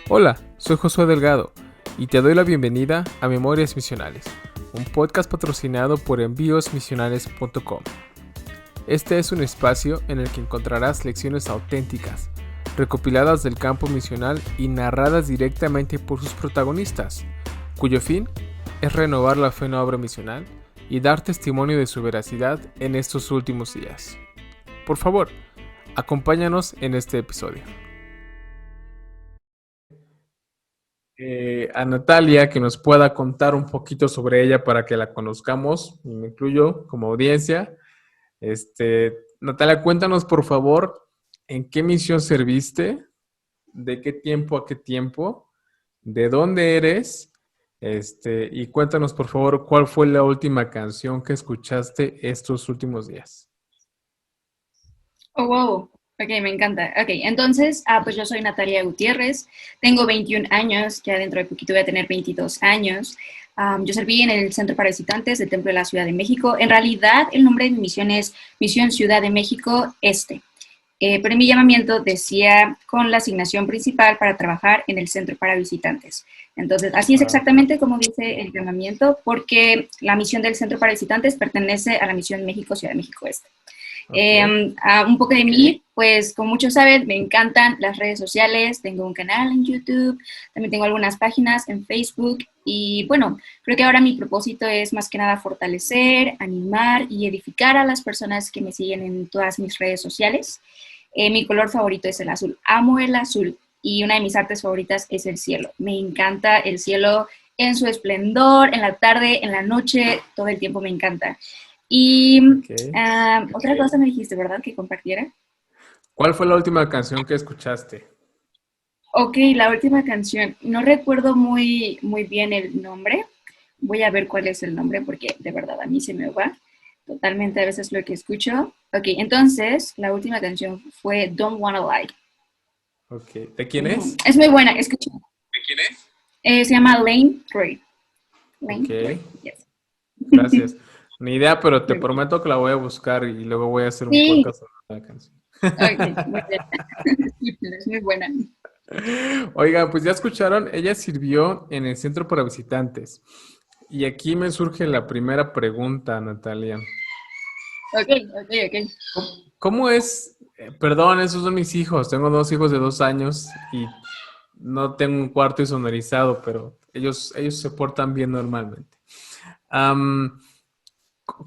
Hola, soy Josué Delgado y te doy la bienvenida a Memorias Misionales, un podcast patrocinado por enviosmisionales.com. Este es un espacio en el que encontrarás lecciones auténticas, recopiladas del campo misional y narradas directamente por sus protagonistas, cuyo fin es renovar la fe en la obra misional y dar testimonio de su veracidad en estos últimos días. Por favor, acompáñanos en este episodio. A Natalia que nos pueda contar un poquito sobre ella para que la conozcamos, y me incluyo como audiencia. Natalia, cuéntanos por favor en qué misión serviste, de qué tiempo a qué tiempo, de dónde eres, y cuéntanos por favor cuál fue la última canción que escuchaste estos últimos días. Oh, wow. Ok, me encanta. Ok, entonces, pues yo soy Natalia Gutiérrez, tengo 21 años, ya dentro de poquito voy a tener 22 años. Yo serví en el Centro para Visitantes del Templo de la Ciudad de México. En realidad, el nombre de mi misión es Misión Ciudad de México Este. Pero en mi llamamiento decía con la asignación principal para trabajar en el Centro para Visitantes. Entonces, así es Wow. exactamente como dice el llamamiento, porque la misión del Centro para Visitantes pertenece a la misión México Ciudad de México Este. Ok. Un poco de mí, pues como muchos saben, me encantan las redes sociales, tengo un canal en YouTube, también tengo algunas páginas en Facebook y bueno, creo que ahora mi propósito es más que nada fortalecer, animar y edificar a las personas que me siguen en todas mis redes sociales. Mi color favorito es el azul, amo el azul y una de mis artes favoritas es el cielo. Me encanta el cielo en su esplendor, en la tarde, en la noche, todo el tiempo me encanta. Y Ok. otra cosa me dijiste, ¿verdad? Que compartiera. ¿Cuál fue la última canción que escuchaste? Ok, la última canción. No recuerdo muy bien el nombre. Voy a ver cuál es el nombre porque de verdad a mí se me va totalmente a veces lo que escucho. Ok, entonces la última canción fue Don't Wanna Lie. Ok. ¿De quién es? Es muy buena, escucha. Se llama Lane 3. Ok. Lane 3, yes. Gracias. Ni idea, pero te Muy bien. prometo que la voy a buscar y luego voy a hacer un Sí, podcast sobre la canción. ok, muy bien. Es muy buena. Oiga, pues ya escucharon, ella sirvió en el centro para visitantes. Y aquí me surge la primera pregunta, Natalia. Ok, ok, ok. ¿Cómo es? Perdón, esos son mis hijos. Tengo dos hijos de 2 años y no tengo un cuarto insonorizado, pero ellos se portan bien normalmente. Am,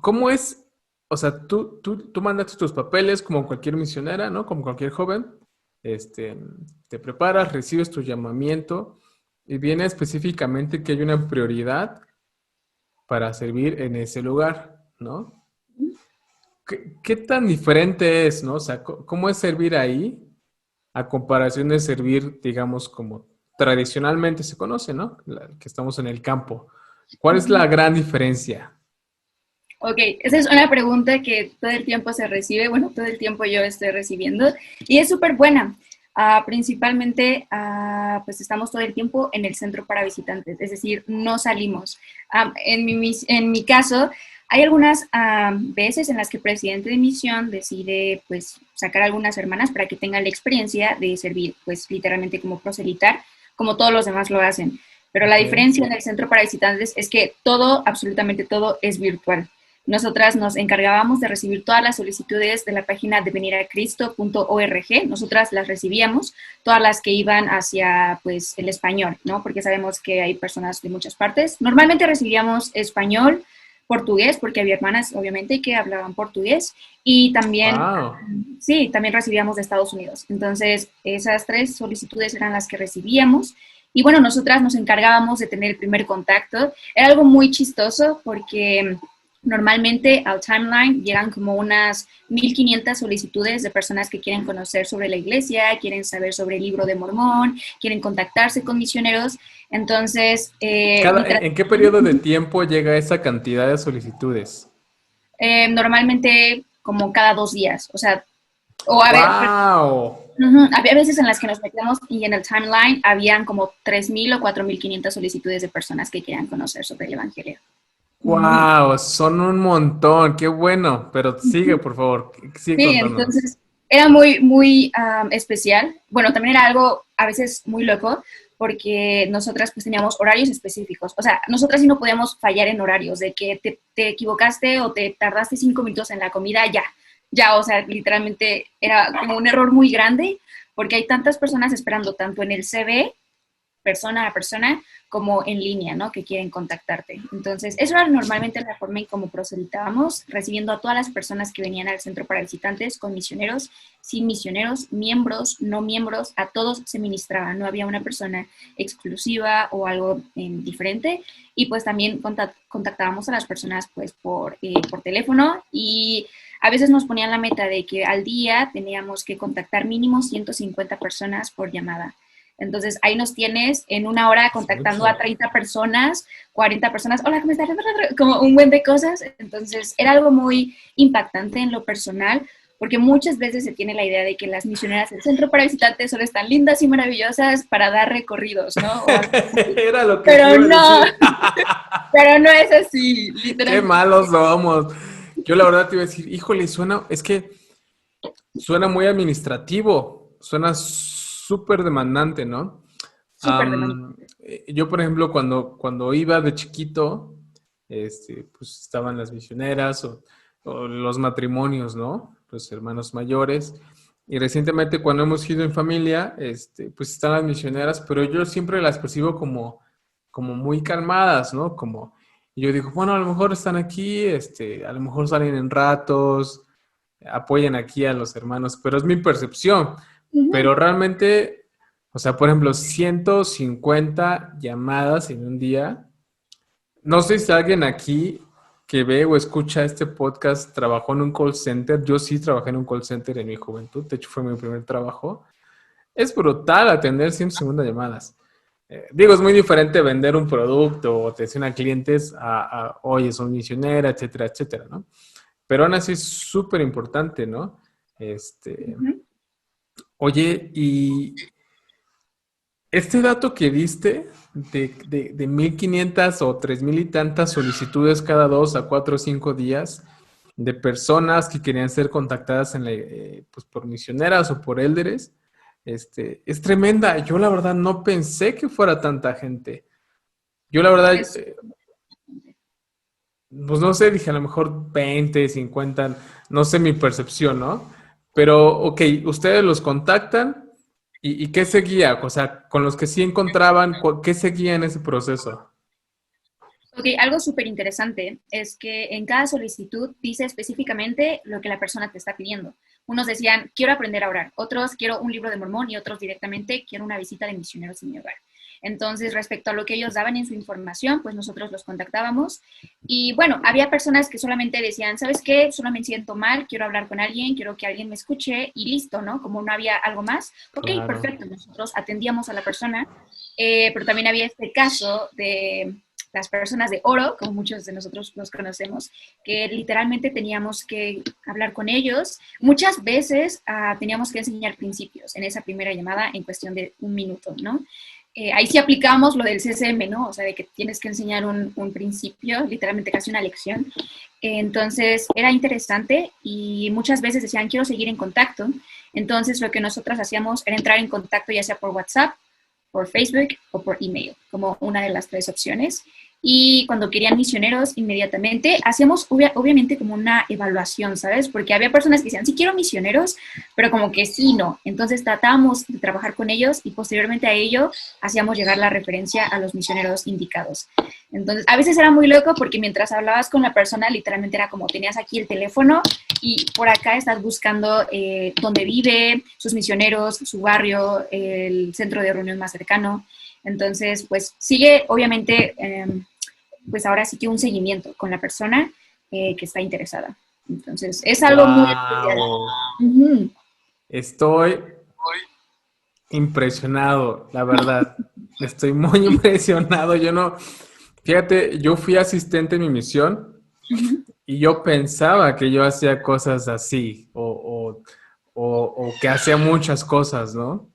¿Cómo es? O sea, tú mandaste tus papeles como cualquier misionera, ¿no? Como cualquier joven. Este, Te preparas, recibes tu llamamiento y viene específicamente que hay una prioridad para servir en ese lugar, ¿no? ¿Qué tan diferente es, ¿no? O sea, ¿cómo es servir ahí a comparación de servir, digamos, como tradicionalmente se conoce, ¿no? Que estamos en el campo. ¿Cuál es la gran diferencia? Ok, esa es una pregunta que todo el tiempo se recibe, bueno, todo el tiempo yo estoy recibiendo y es súper buena. Principalmente, pues estamos todo el tiempo en el centro para visitantes, es decir, no salimos. En mi caso, hay algunas veces en las que el presidente de misión decide, pues, sacar a algunas hermanas para que tengan la experiencia de servir, pues, literalmente como proselitar, como todos los demás lo hacen. Pero la Ok. diferencia en el centro para visitantes es que todo, absolutamente todo, es virtual. Nosotras nos encargábamos de recibir todas las solicitudes de la página de veniracristo.org. Nosotras las recibíamos, todas las que iban hacia pues el español, ¿no? Porque sabemos que hay personas de muchas partes. Normalmente recibíamos español, portugués, porque había hermanas, obviamente, que hablaban portugués. Y también, Wow. sí, también recibíamos de Estados Unidos. Entonces, esas tres solicitudes eran las que recibíamos. Y bueno, nosotras nos encargábamos de tener el primer contacto. Era algo muy chistoso porque normalmente al timeline llegan como unas 1,500 solicitudes de personas que quieren conocer sobre la iglesia, quieren saber sobre el libro de Mormón, quieren contactarse con misioneros. Entonces, ¿En qué periodo de tiempo llega esa cantidad de solicitudes? normalmente como cada 2 días. O sea, o a ver, Wow. había veces en las que nos metíamos y en el timeline habían como 3,000 o 4,500 solicitudes de personas que querían conocer sobre el Evangelio. Wow, son un montón, qué bueno. Pero sigue, por favor, sigue Sí, contándonos. entonces era muy especial. Bueno, también era algo a veces muy loco, porque nosotras pues teníamos horarios específicos. O sea, nosotras sí no podíamos fallar en horarios, de que te equivocaste o te tardaste 5 minutos en la comida, ya, o sea, literalmente era como un error muy grande, porque hay tantas personas esperando tanto en el CV persona a persona como en línea, ¿no? Que quieren contactarte. Entonces, eso era normalmente la forma en cómo proceditábamos, recibiendo a todas las personas que venían al centro para visitantes, con misioneros, sin misioneros, miembros, no miembros, a todos se ministraba, no había una persona exclusiva o algo diferente. Y pues también contactábamos a las personas pues por teléfono y a veces nos ponían la meta de que al día teníamos que contactar mínimo 150 personas por llamada. Entonces, ahí nos tienes en una hora contactando a 30 personas, 40 personas, hola, ¿cómo estás? Como un buen de cosas. Entonces, era algo muy impactante en lo personal, porque muchas veces se tiene la idea de que las misioneras del centro para visitantes solo están lindas y maravillosas para dar recorridos, ¿no? Era lo que Pero te iba no, a decir. pero no es así, Qué literalmente. malos somos. Yo la verdad te iba a decir, híjole, es que suena muy administrativo, suena súper demandante, ¿no? Súper demandante. Yo, por ejemplo, cuando iba de chiquito, pues estaban las misioneras o los matrimonios, ¿no? Los hermanos mayores. Y recientemente, cuando hemos ido en familia, pues están las misioneras, pero yo siempre las percibo como muy calmadas, ¿no? Y yo digo, bueno, a lo mejor están aquí, a lo mejor salen en ratos, apoyan aquí a los hermanos, pero es mi percepción. Ujú. Pero realmente, o sea, por ejemplo, 150 llamadas en un día. No sé si alguien aquí que ve o escucha este podcast trabajó en un call center. Yo sí trabajé en un call center en mi juventud. De hecho, fue mi primer trabajo. Es brutal atender 150 llamadas. Digo, es muy diferente vender un producto o atención a clientes oye, son misionera, etcétera, etcétera, ¿no? Pero aún así es súper importante, ¿no? Este, Ujú. Oye, y este dato que diste de 1,500 o 3,000 y tantas solicitudes cada 2 a 4 o 5 días de personas que querían ser contactadas pues por misioneras o por élderes, es tremenda. Yo la verdad no pensé que fuera tanta gente. Yo la verdad, Es pues no sé, dije a lo mejor 20, 50, no sé mi percepción, ¿no? Pero, ok, ustedes los contactan y ¿qué seguía? O sea, con los que sí encontraban, ¿qué seguía en ese proceso? Ok, algo súper interesante es que en cada solicitud dice específicamente lo que la persona te está pidiendo. Unos decían, quiero aprender a orar, otros quiero un libro de Mormón y otros directamente quiero una visita de misioneros en mi hogar. Entonces, respecto a lo que ellos daban en su información, pues nosotros los contactábamos. Y bueno, había personas que solamente decían, ¿sabes qué? Solo me siento mal, quiero hablar con alguien, quiero que alguien me escuche y listo, ¿no? Como no había algo más, ok, Claro. perfecto, nosotros atendíamos a la persona, pero también había este caso de las personas de oro, como muchos de nosotros nos conocemos, que literalmente teníamos que hablar con ellos. Muchas veces teníamos que enseñar principios en esa primera llamada en cuestión de un minuto, ¿no? Ahí sí aplicamos lo del CCM, ¿no? O sea, de que tienes que enseñar un principio, literalmente casi una lección. Entonces, era interesante y muchas veces decían, quiero seguir en contacto. Entonces, lo que nosotras hacíamos era entrar en contacto ya sea por WhatsApp, por Facebook o por email, como una de las tres opciones. Y cuando querían misioneros, inmediatamente hacíamos obviamente como una evaluación, ¿sabes? Porque había personas que decían, sí quiero misioneros, pero como que sí, no. Entonces tratábamos de trabajar con ellos y posteriormente a ello hacíamos llegar la referencia a los misioneros indicados. Entonces, a veces era muy loco porque mientras hablabas con la persona, literalmente era como tenías aquí el teléfono y por acá estás buscando dónde vive, sus misioneros, su barrio, el centro de reunión más cercano. Entonces, pues sigue, obviamente, pues ahora sí que un seguimiento con la persona que está interesada. Entonces, es algo muy especial. Wow. Ujú. Estoy impresionado, la verdad. Estoy muy impresionado. Yo no, fíjate, yo fui asistente en mi misión Ujú. y yo pensaba que yo hacía cosas así o que hacía muchas cosas, ¿no?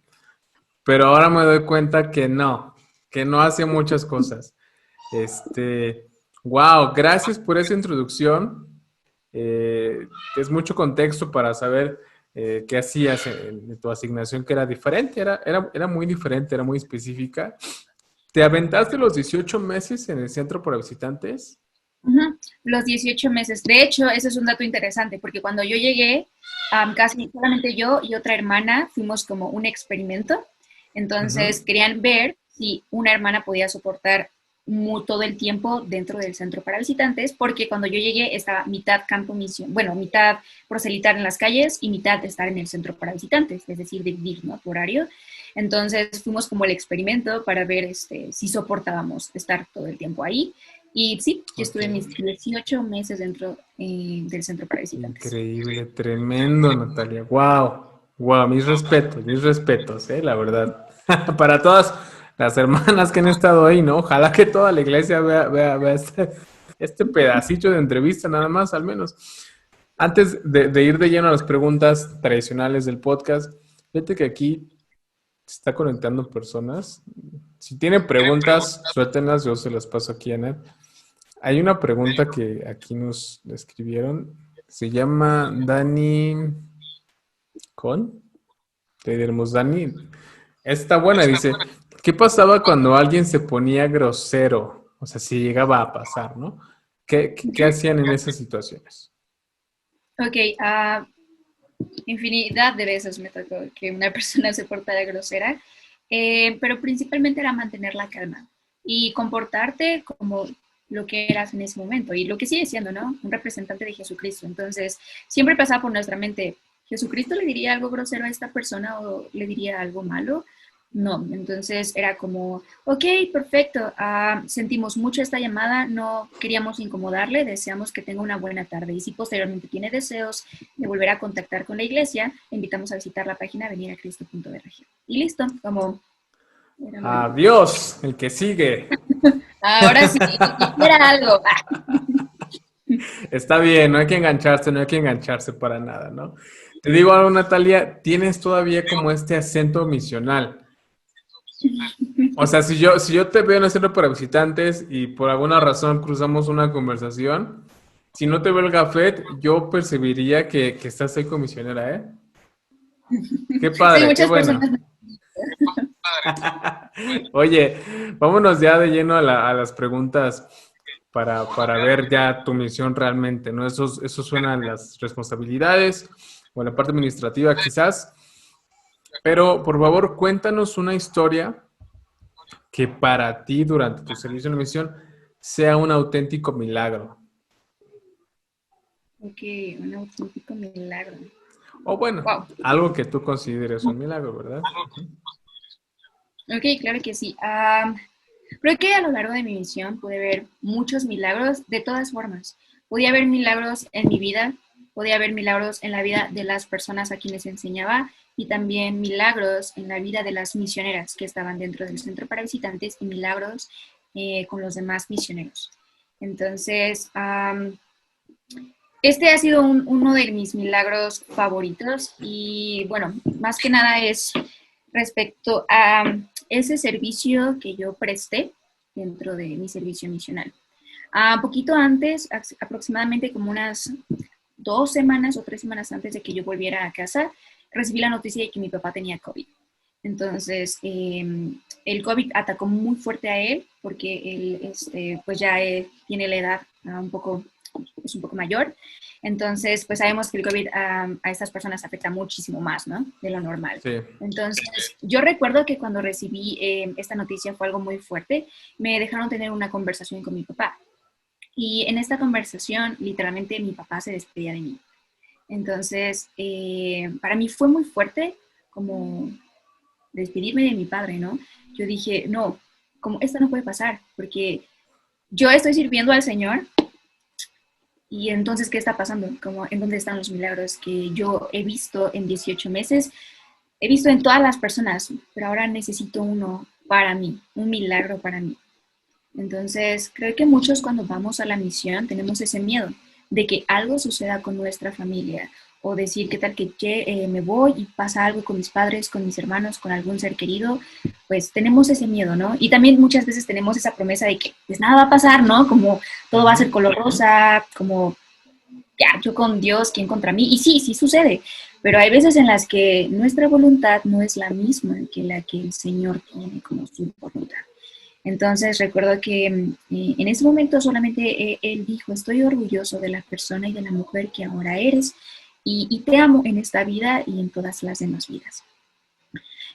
Pero ahora me doy cuenta que no hacía muchas cosas. Este, wow, gracias por esa introducción. Es mucho contexto para saber ¿Qué hacías en tu asignación que era diferente? Era muy diferente, era muy específica. ¿Te aventaste los 18 meses en el centro para visitantes? Ujú, los 18 meses. De hecho, ese es un dato interesante, porque cuando yo llegué, casi solamente yo y otra hermana fuimos como un experimento. Entonces, Ujú. querían ver si una hermana podía soportar todo el tiempo dentro del centro para visitantes, porque cuando yo llegué estaba mitad campo misión, bueno, mitad proselitar en las calles y mitad estar en el centro para visitantes, es decir, dividir, ¿no? Tu horario. Entonces, fuimos como el experimento para ver si soportábamos estar todo el tiempo ahí. Y sí, yo Ok. estuve mis 18 meses dentro del centro para visitantes. Increíble, tremendo, Natalia. Wow, wow, mis respetos, la verdad. Para todas las hermanas que han estado ahí, ¿no? Ojalá que toda la iglesia vea este pedacito de entrevista, nada más, al menos. Antes de ir de lleno a las preguntas tradicionales del podcast, fíjate que aquí se está conectando personas. Si tienen preguntas, suéltenlas, yo se las paso aquí a Net. Hay una pregunta que aquí nos escribieron. Se llama Dani Con. Te diremos Dani. Está buena, dice. ¿Qué pasaba cuando alguien se ponía grosero? O sea, si llegaba a pasar, ¿no? ¿Qué hacían en esas situaciones? Ok, infinidad de veces me tocó que una persona se portara grosera, pero principalmente era mantener la calma y comportarte como lo que eras en ese momento y lo que sigue siendo, ¿no? Un representante de Jesucristo. Entonces, siempre pasaba por nuestra mente, ¿Jesucristo le diría algo grosero a esta persona o le diría algo malo? No, entonces era como, ok, perfecto, sentimos mucho esta llamada, no queríamos incomodarle, deseamos que tenga una buena tarde y si posteriormente tiene deseos de volver a contactar con la iglesia, le invitamos a visitar la página veniracristo.org. Y listo, como era lo único. Adiós, el que sigue. Ahora sí, era algo. Está bien, no hay que engancharse, no hay que engancharse para nada, ¿no? Te digo algo, Natalia, tienes todavía como este acento misional. O sea, si yo te veo en el centro para visitantes y por alguna razón cruzamos una conversación, si no te veo el gafet, yo percibiría que estás ahí con misionera, ¿eh? Qué Sí, padre, qué muchas personas. bueno. Oye, vámonos ya de lleno a las preguntas para ver ya tu misión realmente, ¿no? Eso suena a las responsabilidades o a la parte administrativa quizás, pero por favor cuéntanos una historia que para ti durante tu servicio en la misión sea un auténtico milagro. Ok, un auténtico milagro. O bueno, Wow. algo que tú consideres un milagro, ¿verdad? Ujú. Ok, claro que sí. Creo que a lo largo de mi misión pude ver muchos milagros de todas formas. Podía ver milagros en mi vida, podía ver milagros en la vida de las personas a quienes enseñaba y también milagros en la vida de las misioneras que estaban dentro del centro para visitantes y milagros con los demás misioneros. Entonces, este ha sido uno de mis milagros favoritos y bueno, más que nada es respecto a ese servicio que yo presté dentro de mi servicio misional. Poquito antes, aproximadamente como unas 2 semanas o 3 semanas antes de que yo volviera a casa, recibí la noticia de que mi papá tenía COVID. Entonces, el COVID atacó muy fuerte a él porque él, pues ya tiene la edad un poco, es un poco mayor. Entonces, pues sabemos que el COVID a estas personas afecta muchísimo más, ¿no? De lo normal. Sí, Entonces, yo recuerdo que cuando recibí esta noticia fue algo muy fuerte. Me dejaron tener una conversación con mi papá. Y en esta conversación, literalmente, mi papá se despedía de mí. Entonces, para mí fue muy fuerte como despedirme de mi padre, ¿no? Yo dije, no, como esto no puede pasar, porque yo estoy sirviendo al Señor y entonces, ¿qué está pasando? Como, ¿en dónde están los milagros que yo he visto en 18 meses? He visto en todas las personas, pero ahora necesito uno para mí, un milagro para mí. Entonces, creo que muchos cuando vamos a la misión tenemos ese miedo de que algo suceda con nuestra familia o decir qué tal que me voy y pasa algo con mis padres, con mis hermanos, con algún ser querido, pues tenemos ese miedo, ¿no? Y también muchas veces tenemos esa promesa de que pues nada va a pasar, ¿no? Como todo va a ser ujú, color rosa, como ya, yo con Dios, ¿quién contra mí? Y sí, sí sucede, pero hay veces en las que nuestra voluntad no es la misma que la que el Señor tiene como su voluntad. Entonces recuerdo que en ese momento solamente él dijo, estoy orgulloso de la persona y de la mujer que ahora eres y te amo en esta vida y en todas las demás vidas.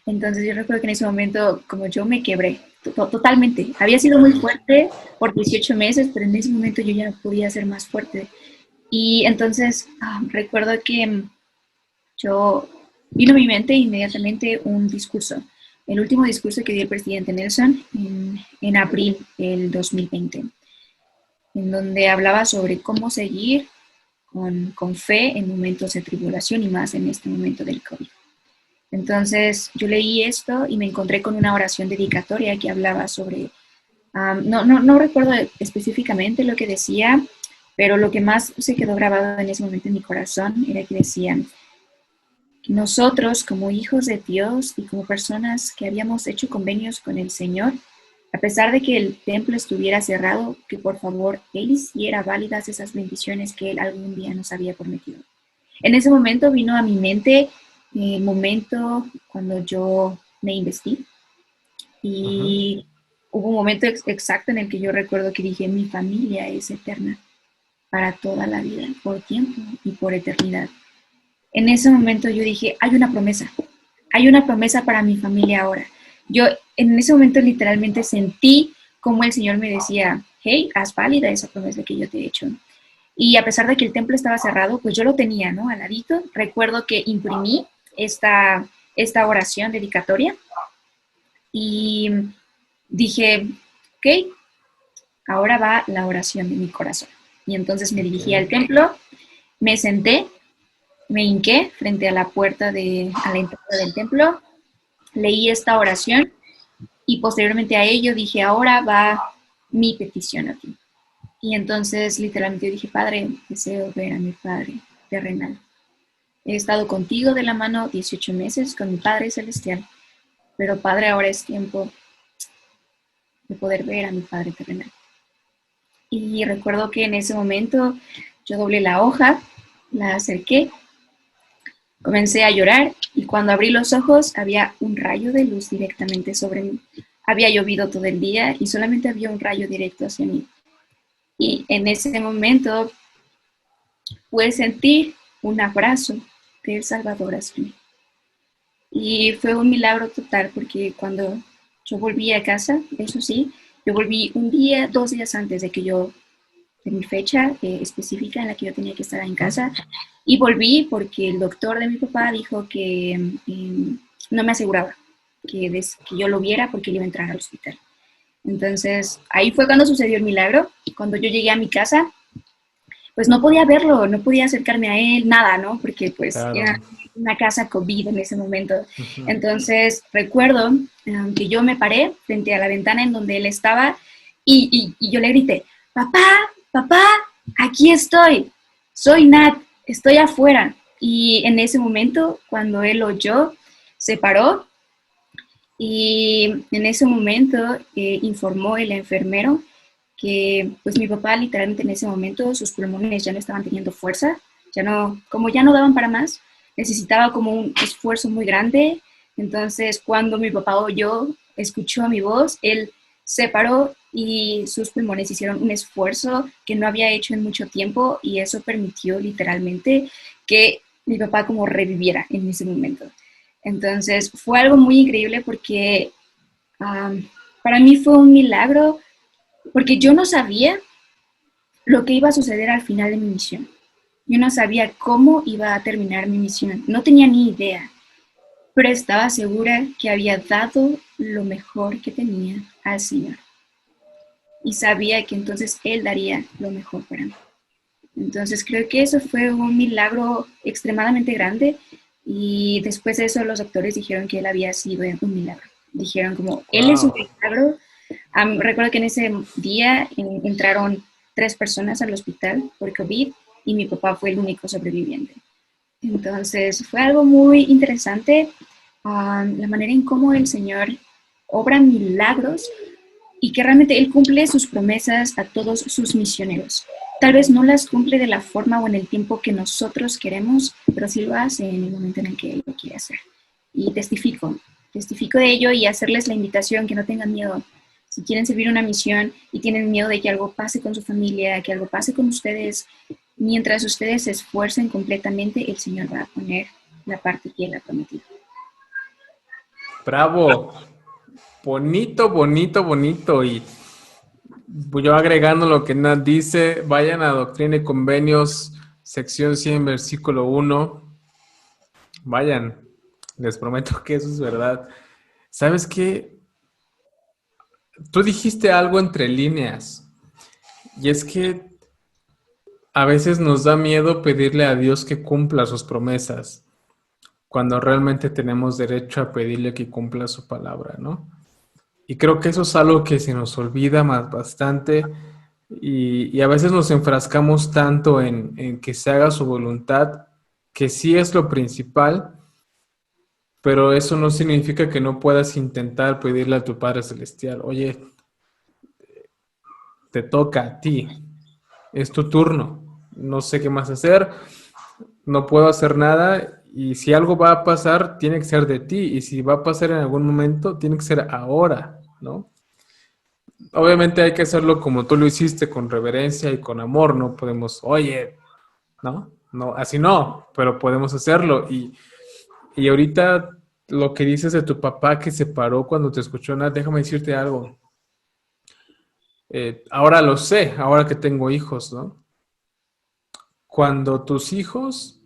Entonces yo recuerdo que en ese momento como yo me quebré totalmente. Había sido muy fuerte por 18 meses, pero en ese momento yo ya no podía ser más fuerte. Y entonces recuerdo que yo vino a mi mente inmediatamente un discurso, el último discurso que dio el presidente Nelson en abril del 2020, en donde hablaba sobre cómo seguir con fe en momentos de tribulación y más en este momento del COVID. Entonces yo leí esto y me encontré con una oración dedicatoria que hablaba sobre, no recuerdo específicamente lo que decía, pero lo que más se quedó grabado en ese momento en mi corazón era que decía, nosotros como hijos de Dios y como personas que habíamos hecho convenios con el Señor, a pesar de que el templo estuviera cerrado, que por favor Él hiciera válidas esas bendiciones que Él algún día nos había prometido. En ese momento vino a mi mente el momento cuando yo me investí y hubo un momento exacto en el que yo recuerdo que dije, mi familia es eterna para toda la vida, por tiempo y por eternidad. En ese momento yo dije, hay una promesa para mi familia ahora. Yo en ese momento literalmente sentí como el Señor me decía, hey, haz válida esa promesa que yo te he hecho. Y a pesar de que el templo estaba cerrado, pues yo lo tenía, ¿no? Al ladito. Recuerdo que imprimí esta oración dedicatoria y dije, ok, ahora va la oración de mi corazón. Y entonces me dirigí al templo, me senté, me hinqué frente a la puerta a la entrada del templo, leí esta oración y posteriormente a ello dije, ahora va mi petición a ti. Y entonces literalmente dije, Padre, deseo ver a mi Padre terrenal. He estado contigo de la mano 18 meses con mi Padre Celestial, pero Padre, ahora es tiempo de poder ver a mi Padre terrenal. Y recuerdo que en ese momento yo doblé la hoja, la acerqué, comencé a llorar y cuando abrí los ojos había un rayo de luz directamente sobre mí. Había llovido todo el día y solamente había un rayo directo hacia mí. Y en ese momento pude sentir un abrazo del Salvador hacia mí. Y fue un milagro total porque cuando yo volví a casa, eso sí, yo volví un día, 2 días antes de mi fecha específica en la que yo tenía que estar en casa. Y volví porque el doctor de mi papá dijo que no me aseguraba que yo lo viera porque él iba a entrar al hospital. Entonces, ahí fue cuando sucedió el milagro. Cuando yo llegué a mi casa, pues no podía verlo, no podía acercarme a él, nada, ¿no? Porque pues era una casa COVID en ese momento. Entonces, recuerdo que yo me paré frente a la ventana en donde él estaba y yo le grité, papá, papá, aquí estoy, soy Nat, estoy afuera. Y en ese momento, cuando él oyó, se paró y en ese momento informó el enfermero que pues mi papá literalmente en ese momento sus pulmones ya no estaban teniendo fuerza, como ya no daban para más, necesitaba como un esfuerzo muy grande. Entonces cuando mi papá escuchó mi voz, él se paró y sus pulmones hicieron un esfuerzo que no había hecho en mucho tiempo y eso permitió literalmente que mi papá como reviviera en ese momento. Entonces fue algo muy increíble porque para mí fue un milagro porque yo no sabía lo que iba a suceder al final de mi misión. Yo no sabía cómo iba a terminar mi misión. No tenía ni idea, pero estaba segura que había dado lo mejor que tenía al Señor. Y sabía que entonces Él daría lo mejor para mí. Entonces creo que eso fue un milagro extremadamente grande y después de eso los doctores dijeron que Él había sido un milagro. Dijeron como, Él es un milagro. Recuerdo que en ese día entraron 3 personas al hospital por COVID y mi papá fue el único sobreviviente. Entonces fue algo muy interesante la manera en cómo el Señor obra milagros y que realmente Él cumple sus promesas a todos sus misioneros. tal vez no las cumple de la forma o en el tiempo que nosotros queremos, pero sí lo hace en el momento en el que Él lo quiere hacer. Y testifico de ello y hacerles la invitación que no tengan miedo. Si quieren servir una misión y tienen miedo de que algo pase con su familia, que algo pase con ustedes, mientras ustedes se esfuercen completamente, el Señor va a poner la parte que Él ha prometido. Bravo. Bonito, bonito, bonito. Y yo agregando lo que Nat dice, vayan a Doctrina y Convenios, sección 100, versículo 1. Vayan, les prometo que eso es verdad. ¿Sabes qué? Tú dijiste algo entre líneas, y es que a veces nos da miedo pedirle a Dios que cumpla sus promesas, cuando realmente tenemos derecho a pedirle que cumpla su palabra, ¿no? Y creo que eso es algo que se nos olvida más bastante y a veces nos enfrascamos tanto en que se haga su voluntad, que sí es lo principal, pero eso no significa que no puedas intentar pedirle a tu Padre Celestial, oye, te toca a ti, es tu turno, no sé qué más hacer, no puedo hacer nada y si algo va a pasar, tiene que ser de ti y si va a pasar en algún momento, tiene que ser ahora, ¿no? Obviamente hay que hacerlo como tú lo hiciste, con reverencia y con amor, no podemos, oye, ¿no? No, así no, pero podemos hacerlo. Y ahorita lo que dices de tu papá que se paró cuando te escuchó, Nat, déjame decirte algo. Ahora lo sé, ahora que tengo hijos, ¿no? Cuando tus hijos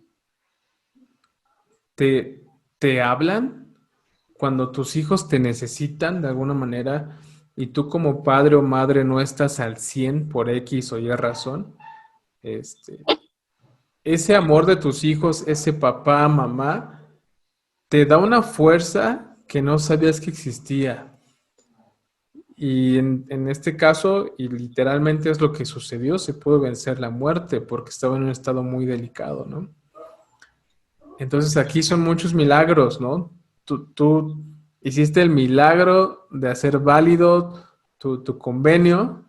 te, te hablan, cuando tus hijos te necesitan de alguna manera y tú como padre o madre no estás al 100 por X o Y razón, este, ese amor de tus hijos, ese papá, mamá, te da una fuerza que no sabías que existía. Y en este caso, y literalmente es lo que sucedió, se pudo vencer la muerte porque estaba en un estado muy delicado, ¿no? Entonces aquí son muchos milagros, ¿no? Tú hiciste el milagro de hacer válido tu convenio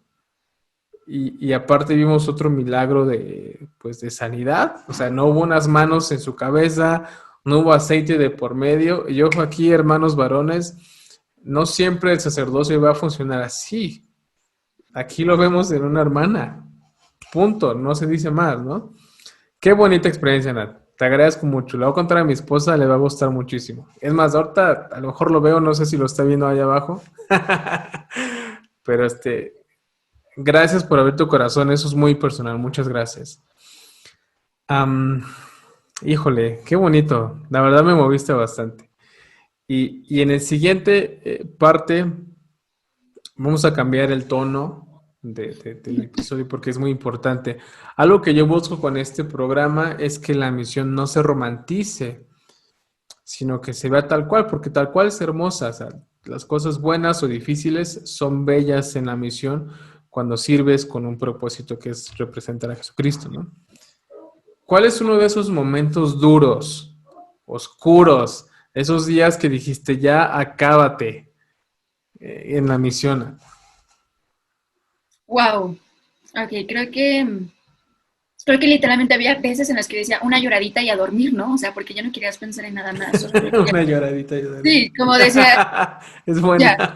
y aparte vimos otro milagro de, pues, de sanidad. O sea, no hubo unas manos en su cabeza, no hubo aceite de por medio. Y ojo aquí, hermanos varones, no siempre el sacerdocio va a funcionar así. Aquí lo vemos en una hermana. Punto, no se dice más, ¿no? Qué bonita experiencia, Nat. Te agradezco mucho. Le voy a contar a mi esposa, le va a gustar muchísimo. Es más, ahorita a lo mejor lo veo, no sé si lo está viendo ahí abajo. Pero gracias por abrir tu corazón, eso es muy personal, muchas gracias. Am, híjole, qué bonito, la verdad me moviste bastante. Y en el siguiente parte vamos a cambiar el tono del episodio porque es muy importante. Algo que yo busco con este programa es que la misión no se romantice, sino que se vea tal cual, porque tal cual es hermosa. O sea, las cosas buenas o difíciles son bellas en la misión cuando sirves con un propósito que es representar a Jesucristo, ¿no? ¿Cuál es uno de esos momentos duros, oscuros, esos días que dijiste ya acábate en la misión? Wow. Ok, creo que literalmente había veces en las que decía una lloradita y a dormir, ¿no? O sea, porque ya no querías pensar en nada más. Solo querías- Una lloradita y dormir. Sí, como decía, Es ya, buena.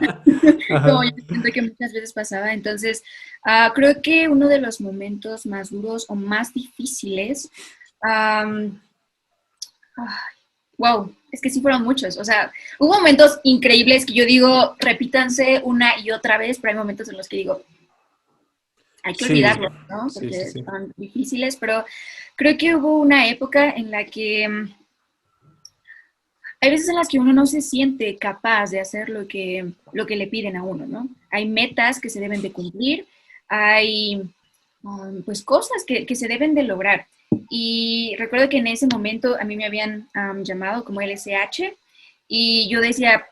como yo Ajá. siento que muchas veces pasaba. Entonces, creo que uno de los momentos más duros o más difíciles, am, wow, es que sí fueron muchos. O sea, hubo momentos increíbles que yo digo, repítanse una y otra vez, pero hay momentos en los que digo, hay que Sí, olvidarlos, ¿no? sí, sí, Porque sí. son difíciles, pero creo que hubo una época en la que hay veces en las que uno no se siente capaz de hacer lo que le piden a uno, ¿no? Hay metas que se deben de cumplir, hay pues cosas que se deben de lograr. Y recuerdo que en ese momento a mí me habían llamado como LSH y yo decía,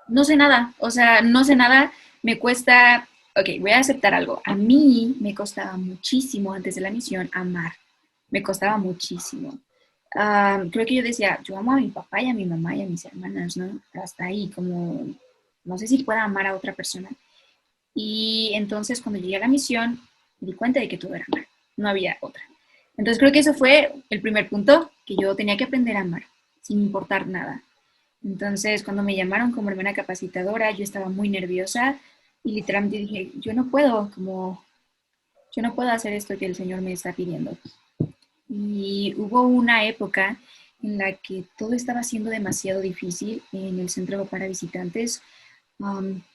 no sé nada, o sea, no sé nada, me cuesta, ok, voy a aceptar algo. A mí me costaba muchísimo antes de la misión amar, me costaba muchísimo. Creo que yo decía, yo amo a mi papá y a mi mamá y a mis hermanas, ¿no? Hasta ahí, como, no sé si pueda amar a otra persona. Y entonces cuando llegué a la misión, me di cuenta de que todo era amar. no había otra. Entonces creo que eso fue el primer punto, que yo tenía que aprender a amar, sin importar nada. Entonces cuando me llamaron como hermana capacitadora, yo estaba muy nerviosa y literalmente dije, yo no puedo hacer esto que el Señor me está pidiendo. Y hubo una época en la que todo estaba siendo demasiado difícil en el centro para visitantes.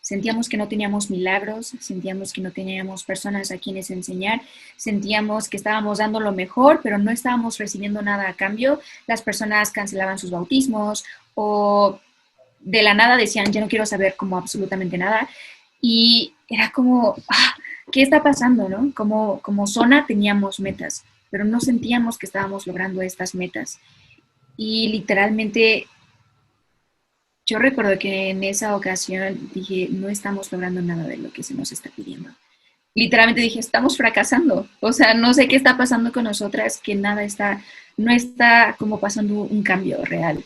Sentíamos que no teníamos milagros, sentíamos que no teníamos personas a quienes enseñar, sentíamos que estábamos dando lo mejor, pero no estábamos recibiendo nada a cambio. Las personas cancelaban sus bautismos o de la nada decían, yo no quiero saber como absolutamente nada. Y era como, ¿qué está pasando? ¿No? Como zona teníamos metas, pero no sentíamos que estábamos logrando estas metas. Y literalmente yo recuerdo que en esa ocasión dije, no estamos logrando nada de lo que se nos está pidiendo. Literalmente dije, estamos fracasando. O sea, no sé qué está pasando con nosotras, que no está como pasando un cambio real.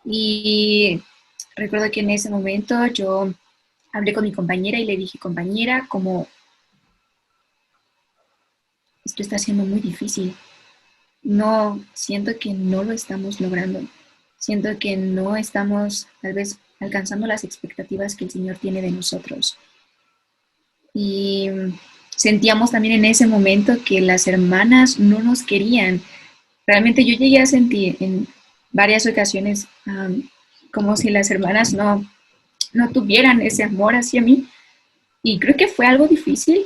Y recuerdo que en ese momento yo hablé con mi compañera y le dije, compañera, como esto está siendo muy difícil. No, siento que no lo estamos logrando. Siento que no estamos tal vez alcanzando las expectativas que el Señor tiene de nosotros. Y sentíamos también en ese momento que las hermanas no nos querían. Realmente yo llegué a sentir en varias ocasiones como si las hermanas no tuvieran ese amor hacia mí. Y creo que fue algo difícil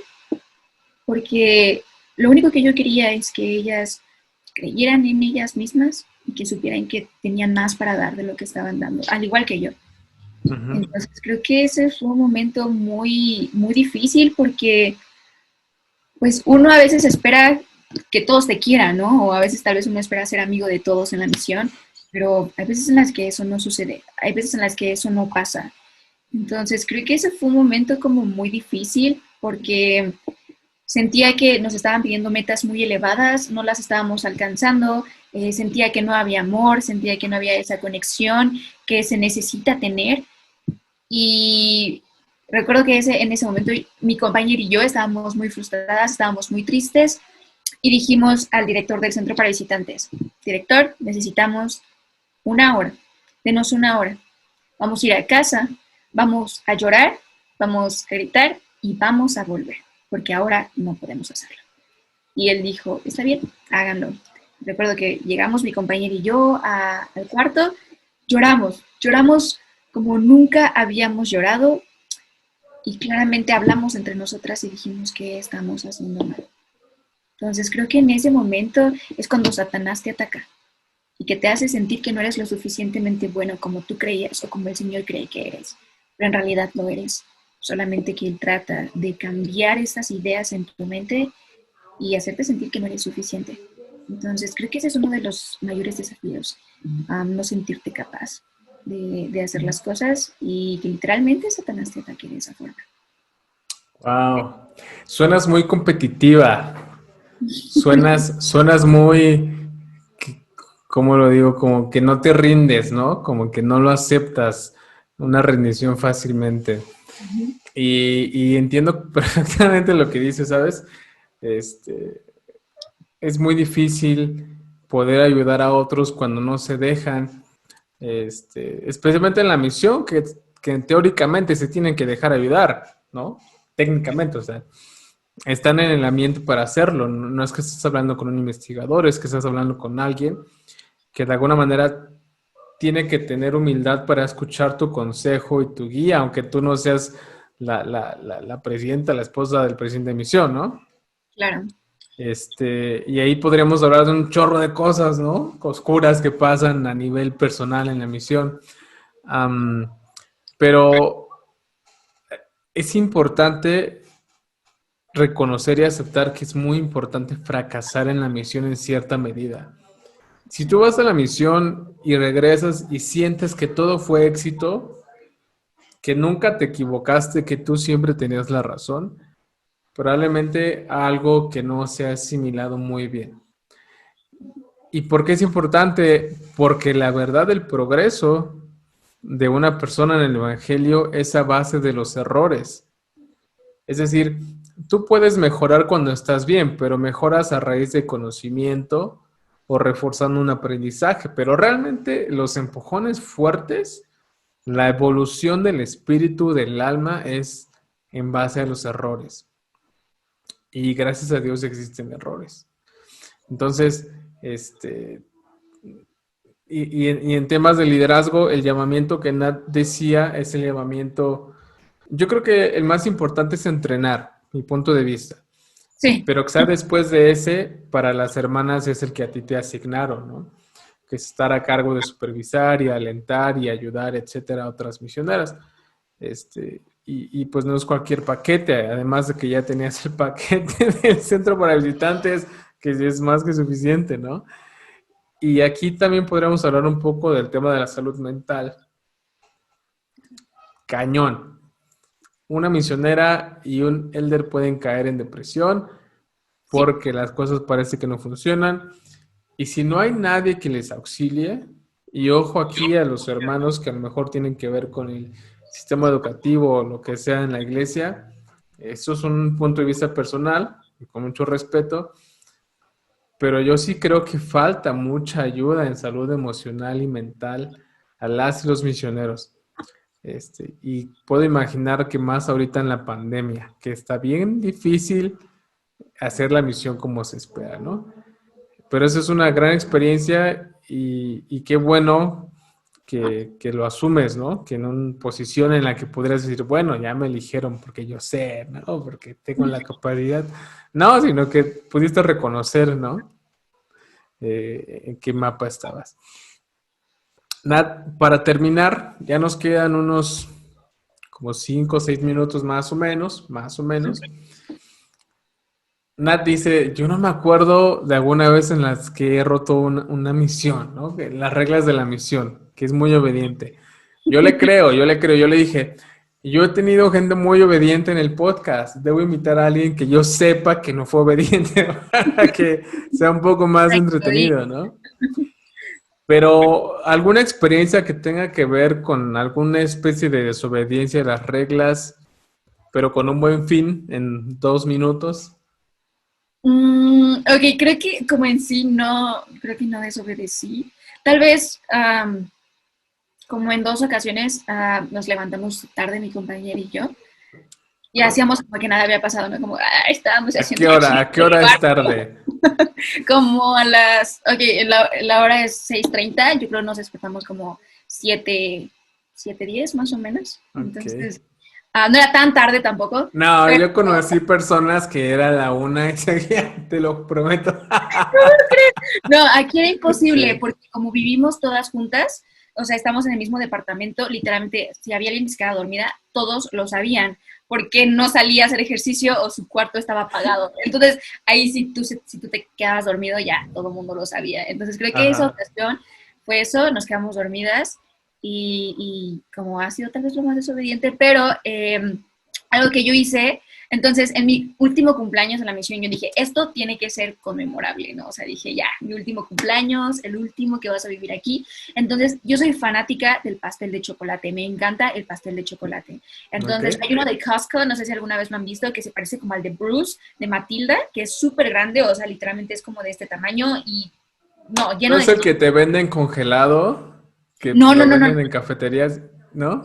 porque lo único que yo quería es que ellas creyeran en ellas mismas y que supieran que tenían más para dar de lo que estaban dando, al igual que yo. Uh-huh. Entonces creo que ese fue un momento muy, muy difícil porque pues uno a veces espera que todos te quieran, ¿no? O a veces tal vez uno espera ser amigo de todos en la misión, pero hay veces en las que eso no sucede, hay veces en las que eso no pasa. Entonces creo que ese fue un momento como muy difícil porque sentía que nos estaban pidiendo metas muy elevadas, no las estábamos alcanzando, sentía que no había amor, sentía que no había esa conexión que se necesita tener. Y recuerdo que en ese momento mi compañera y yo estábamos muy frustradas, estábamos muy tristes y dijimos al director del centro para visitantes, director, necesitamos una hora, denos una hora. Vamos a ir a casa, vamos a llorar, vamos a gritar y vamos a volver, porque ahora no podemos hacerlo. Y él dijo, está bien, háganlo. Recuerdo que llegamos mi compañera y yo al cuarto, lloramos como nunca habíamos llorado y claramente hablamos entre nosotras y dijimos que estamos haciendo mal. Entonces creo que en ese momento es cuando Satanás te ataca y que te hace sentir que no eres lo suficientemente bueno como tú creías o como el Señor cree que eres, pero en realidad lo eres. Solamente que Él trata de cambiar esas ideas en tu mente y hacerte sentir que no eres suficiente. Entonces creo que ese es uno de los mayores desafíos, no sentirte capaz de hacer las cosas y que literalmente Satanás te ataque de esa forma. Wow, suenas muy competitiva, suenas muy, ¿cómo lo digo? Como que no te rindes, ¿no? Como que no lo aceptas, una rendición fácilmente. Uh-huh. Y entiendo perfectamente lo que dices, ¿sabes? Es muy difícil poder ayudar a otros cuando no se dejan, especialmente en la misión que teóricamente se tienen que dejar ayudar, ¿no? Técnicamente, o sea, están en el ambiente para hacerlo. No es que estés hablando con un investigador, es que estás hablando con alguien que de alguna manera tiene que tener humildad para escuchar tu consejo y tu guía, aunque tú no seas la presidenta, la esposa del presidente de misión, ¿no? Claro. Y ahí podríamos hablar de un chorro de cosas, ¿no? Oscuras que pasan a nivel personal en la misión. Pero es importante reconocer y aceptar que es muy importante fracasar en la misión en cierta medida. Si tú vas a la misión y regresas y sientes que todo fue éxito, que nunca te equivocaste, que tú siempre tenías la razón, probablemente algo que no se ha asimilado muy bien. ¿Y por qué es importante? Porque la verdad del progreso de una persona en el Evangelio es a base de los errores. Es decir, tú puedes mejorar cuando estás bien, pero mejoras a raíz de conocimiento o reforzando un aprendizaje. Pero realmente los empujones fuertes, la evolución del espíritu, del alma, es en base a los errores. Y gracias a Dios existen errores. Entonces, y en temas de liderazgo, el llamamiento que Nat decía es el llamamiento. Yo creo que el más importante es entrenar, mi punto de vista. Sí. Pero quizá después de ese, para las hermanas es el que a ti te asignaron, ¿no? Que es estar a cargo de supervisar y alentar y ayudar, etcétera, a otras misioneras. Y pues no es cualquier paquete, además de que ya tenías el paquete del centro para visitantes, que es más que suficiente, ¿no? Y aquí también podríamos hablar un poco del tema de la salud mental. Cañón. Una misionera y un elder pueden caer en depresión porque las cosas parece que no funcionan. Y si no hay nadie que les auxilie, y ojo aquí a los hermanos que a lo mejor tienen que ver con el sistema educativo o lo que sea en la iglesia, eso es un punto de vista personal, y con mucho respeto, pero yo sí creo que falta mucha ayuda en salud emocional y mental a las y los misioneros. Y puedo imaginar que más ahorita en la pandemia, que está bien difícil hacer la misión como se espera, ¿no? Pero eso es una gran experiencia y qué bueno que lo asumes, ¿no? Que en una posición en la que podrías decir, bueno, ya me eligieron porque yo sé, ¿no? Porque tengo la capacidad. No, sino que pudiste reconocer, ¿no? En qué mapa estabas. Nat, para terminar, ya nos quedan unos como 5 o 6 minutos más o menos, más o menos. Nat dice, yo no me acuerdo de alguna vez en las que he roto una misión, ¿no? Las reglas de la misión, que es muy obediente. Yo le creo, yo le dije, yo he tenido gente muy obediente en el podcast, debo invitar a alguien que yo sepa que no fue obediente para que sea un poco más entretenido, ¿no? Pero alguna experiencia que tenga que ver con alguna especie de desobediencia de las reglas, pero con un buen fin en 2 minutos. Ok, creo que como en sí no, creo que no desobedecí. Tal vez como en 2 ocasiones nos levantamos tarde mi compañera y yo y hacíamos como que nada había pasado, ¿no? Como, estábamos ¿A haciendo qué hora? aquí ¿A qué hora es tarde? como a las, ok, la hora es 6:30, yo creo nos despertamos como 7:10 más o menos. Ok. Entonces, no era tan tarde tampoco, No, pero yo conocí personas que era la una y seguían, te lo prometo. no, aquí era imposible Sí. porque como vivimos todas juntas, o sea, estamos en el mismo departamento, literalmente, si había alguien que se quedaba dormida, todos lo sabían, porque no salía a hacer ejercicio o su cuarto estaba apagado. Entonces, ahí si tú te quedabas dormido, ya todo el mundo lo sabía. Entonces, creo que esa Ajá. ocasión fue eso, nos quedamos dormidas y como ha sido tal vez lo más desobediente, pero algo que yo hice, entonces en mi último cumpleaños en la misión yo dije, esto tiene que ser conmemorable, ¿no? O sea, dije, ya, mi último cumpleaños, el último que vas a vivir aquí. Entonces, yo soy fanática del pastel de chocolate, me encanta el pastel de chocolate. Ok. Entonces, hay uno de Costco, no sé si alguna vez lo han visto, que se parece como al de Bruce, de Matilda, que es súper grande, o sea, literalmente es como de este tamaño y, no, ¿No lleno es de el queso. que te venden congelado? Que No, no, lo no, no, venden en cafeterías, ¿no?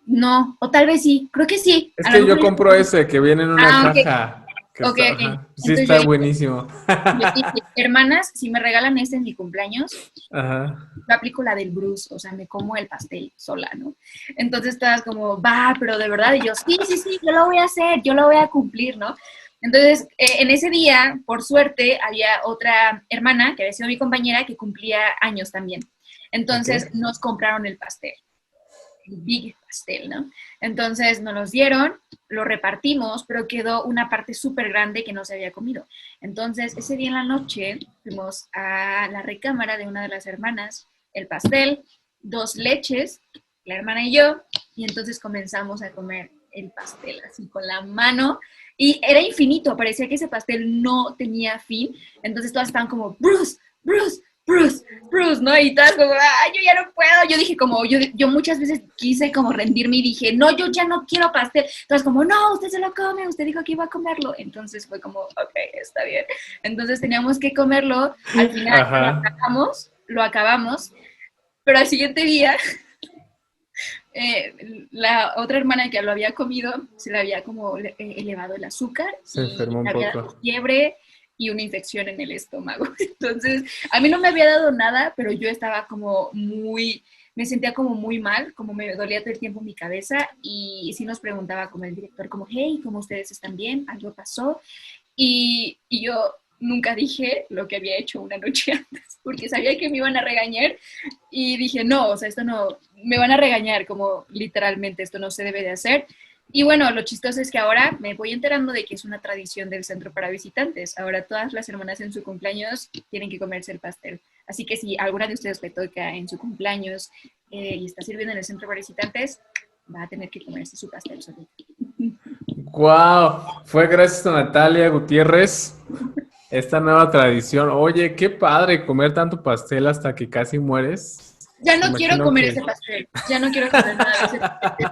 no, o tal vez sí, creo que sí, Es a lo que yo mejor. compro ese que viene en una Ah, ok, caja. Que ok, está, ok. ajá. Sí Entonces yo está dije, buenísimo. yo dije, hermanas, si me regalan este en mi cumpleaños, Ajá. yo aplico la del Bruce, o sea, me como el pastel sola, ¿no? Entonces todas como, va, pero de verdad, y yo, sí, sí, sí, yo lo voy a hacer, yo lo voy a cumplir, ¿no? Entonces, en ese día, por suerte, había otra hermana que había sido mi compañera que cumplía años también. Ok. Entonces nos compraron el pastel, el big pastel, ¿no? Entonces nos los dieron, lo repartimos, pero quedó una parte súper grande que no se había comido. Entonces, ese día en la noche fuimos a la recámara de una de las hermanas, el pastel, 2 leches, la hermana y yo, y entonces comenzamos a comer el pastel así con la mano. Y era infinito, parecía que ese pastel no tenía fin. Entonces todas estaban como, Bruce, Bruce, Bruce, ¿no? Y todas como, yo ya no puedo. Yo dije como, yo muchas veces quise como rendirme y dije, no, yo ya no quiero pastel. Entonces como, no, usted se lo come, usted dijo que iba a comerlo. Entonces fue como, ok, está bien. Entonces teníamos que comerlo. Al final lo acabamos, pero al siguiente día la otra hermana que lo había comido se le había como elevado el azúcar. Se enfermó un había poco. dado fiebre y una infección en el estómago. Entonces, a mí no me había dado nada, pero yo estaba como me sentía como muy mal, como me dolía todo el tiempo mi cabeza y sí nos preguntaba como el director, como, hey, ¿cómo ustedes están bien? ¿Algo pasó? Y yo nunca dije lo que había hecho una noche antes, porque sabía que me iban a regañar y dije, no, o sea, esto no, me van a regañar, como literalmente esto no se debe de hacer. Y bueno, lo chistoso es que ahora me voy enterando de que es una tradición del centro para visitantes. Ahora todas las hermanas en su cumpleaños tienen que comerse el pastel. Así que si alguna de ustedes le toca en su cumpleaños y está sirviendo en el centro para visitantes, va a tener que comerse su pastel solito. ¡Wow! Fue gracias a Natalia Gutiérrez esta nueva tradición. Oye, qué padre comer tanto pastel hasta que casi mueres. Ya no quiero comer ese pastel. Ya no quiero comer nada de ese pastel.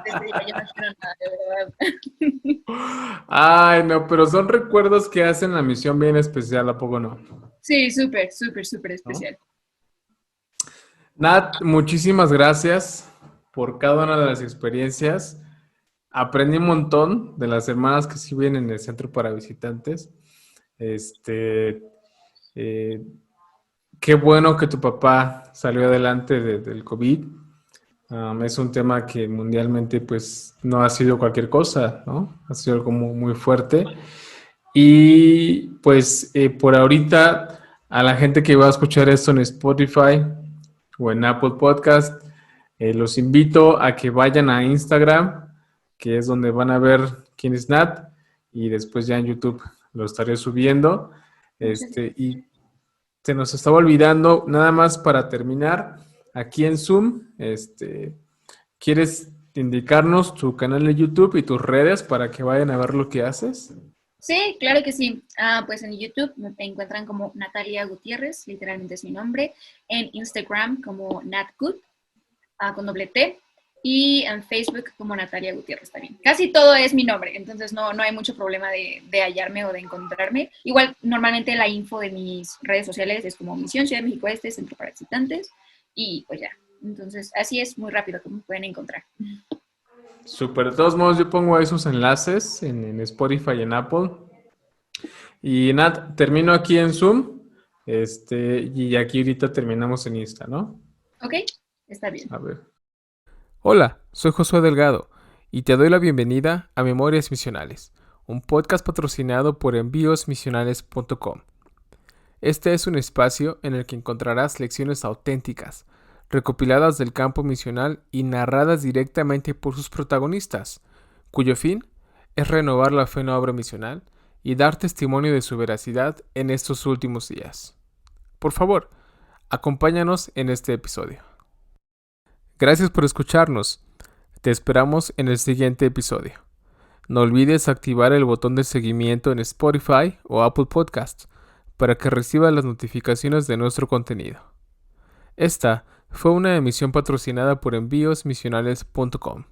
Ya no quiero nada, de verdad. Ay, no, pero son recuerdos que hacen la misión bien especial, ¿a poco no? Sí, súper, súper, súper especial. ¿No? Nat, muchísimas gracias por cada una de las experiencias. Aprendí un montón de las hermanas que sí vienen en el centro para visitantes. Qué bueno que tu papá salió adelante del COVID. Es un tema que mundialmente pues no ha sido cualquier cosa, ¿no? Ha sido algo muy fuerte. Y pues por ahorita a la gente que va a escuchar esto en Spotify o en Apple Podcast, los invito a que vayan a Instagram, que es donde van a ver quién es Nat, y después ya en YouTube lo estaré subiendo. Y se nos estaba olvidando, nada más para terminar, aquí en Zoom, ¿quieres indicarnos tu canal de YouTube y tus redes para que vayan a ver lo que haces? Sí, claro que sí. Pues en YouTube me encuentran como Natalia Gutiérrez, literalmente es mi nombre. En Instagram como NatGut, con doble T. Y en Facebook como Natalia Gutiérrez también. Casi todo es mi nombre, entonces no hay mucho problema de hallarme o de encontrarme. Igual, normalmente la info de mis redes sociales es como Misión Ciudad de México Este, Centro para Visitantes, y pues ya. Entonces, así es muy rápido como pueden encontrar. Súper, de todos modos yo pongo esos enlaces en Spotify y en Apple. Y Nat, termino aquí en Zoom, y aquí ahorita terminamos en Insta, ¿no? Ok, está bien. A ver. Hola, soy Josué Delgado y te doy la bienvenida a Memorias Misionales, un podcast patrocinado por enviosmisionales.com. Este es un espacio en el que encontrarás lecciones auténticas, recopiladas del campo misional y narradas directamente por sus protagonistas, cuyo fin es renovar la fe en la obra misional y dar testimonio de su veracidad en estos últimos días. Por favor, acompáñanos en este episodio. Gracias por escucharnos. Te esperamos en el siguiente episodio. No olvides activar el botón de seguimiento en Spotify o Apple Podcasts para que recibas las notificaciones de nuestro contenido. Esta fue una emisión patrocinada por enviosmisionales.com.